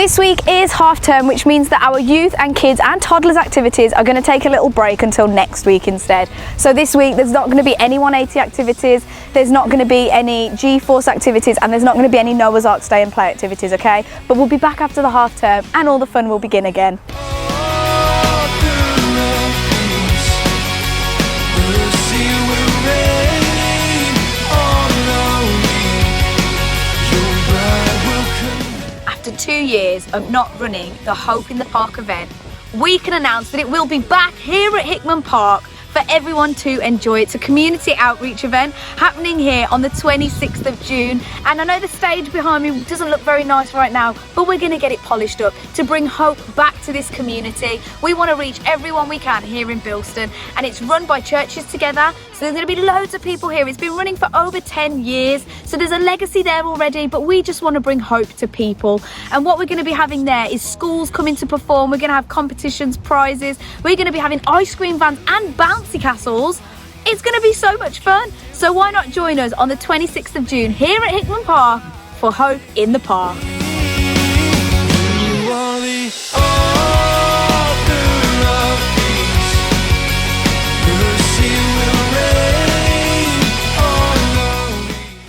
This week is half term, which means that our youth and kids and toddlers activities are going to take a little break until next week instead. So this week there's not going to be any 180 activities, there's not going to be any G-Force activities, and there's not going to be any Noah's Ark Stay and Play activities, okay? But we'll be back after the half term and all the fun will begin again. After 2 years of not running the Hope in the Park event, we can announce that it will be back here at Hickman Park for everyone to enjoy. It's a community outreach event happening here on the 26th of June. And I know the stage behind me doesn't look very nice right now, but we're going to get it polished up to bring hope back to this community. We want to reach everyone we can here in Bilston, and it's run by Churches Together. So there's going to be loads of people here. It's been running for over 10 years. So there's a legacy there already, but we just want to bring hope to people. And what we're going to be having there is schools coming to perform. We're going to have competitions, prizes. We're going to be having ice cream vans and bouncy castles. It's going to be so much fun. So why not join us on the 26th of June here at Hickman Park for Hope in the Park.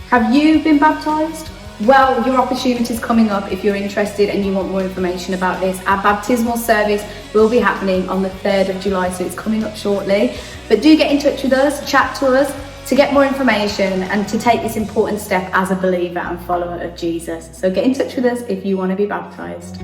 Have you been baptised? Well, your opportunity is coming up if you're interested and you want more information about this. Our baptismal service will be happening on the 3rd of July, so it's coming up shortly. But do get in touch with us, chat to us to get more information and to take this important step as a believer and follower of Jesus. So get in touch with us if you want to be baptised.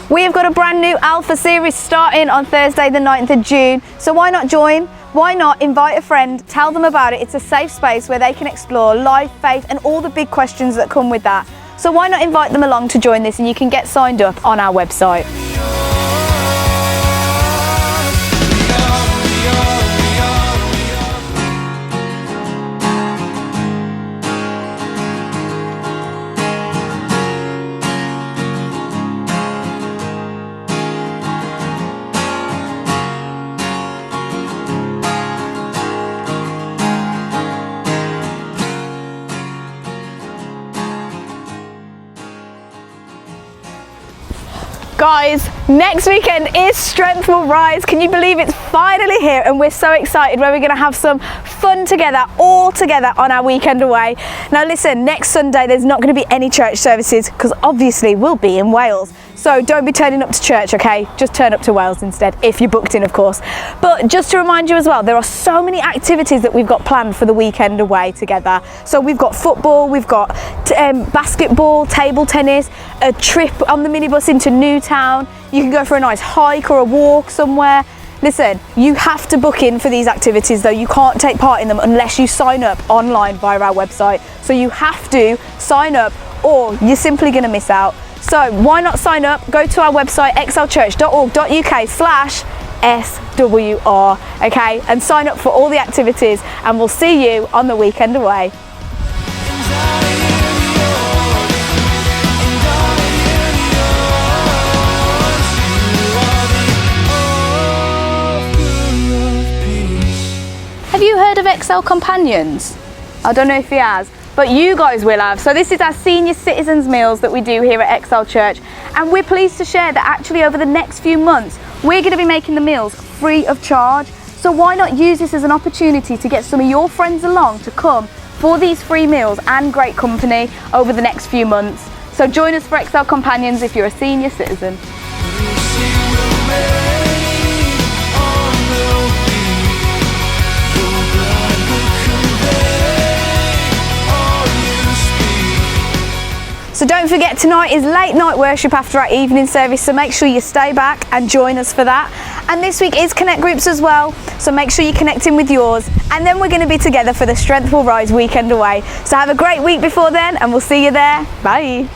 We have got a brand new Alpha series starting on Thursday the 9th of June, so why not join? Why not invite a friend, tell them about it? It's a safe space where they can explore life, faith and all the big questions that come with that. So why not invite them along to join this, and you can get signed up on our website. Guys, next weekend is Strength Will Rise. Can you believe it's finally here? And we're so excited where we're going to have some fun together, all together on our weekend away. Now listen, next Sunday there's not going to be any church services because obviously we'll be in Wales. So don't be turning up to church, okay? Just turn up to Wales instead, if you're booked in, of course. But just to remind you as well, there are so many activities that we've got planned for the weekend away together. So we've got football, we've got basketball, table tennis, a trip on the minibus into Newtown. You can go for a nice hike or a walk somewhere. Listen, you have to book in for these activities though. You can't take part in them unless you sign up online via our website. So you have to sign up or you're simply going to miss out. So why not sign up? Go to our website excelchurch.org.uk/SWR, okay, and sign up for all the activities, and we'll see you on the weekend away. Have you heard of Excel Companions? I don't know if he has, but you guys will have. So this is our senior citizens meals that we do here at Excel Church, and we're pleased to share that actually over the next few months we're going to be making the meals free of charge. So why not use this as an opportunity to get some of your friends along to come for these free meals and great company over the next few months. So join us for Excel Companions if you're a senior citizen. So don't forget, tonight is late night worship after our evening service, so make sure you stay back and join us for that. And this week is Connect Groups as well, so make sure you connect in with yours. And then we're going to be together for the Strength Will Rise weekend away. So have a great week before then, and we'll see you there. Bye.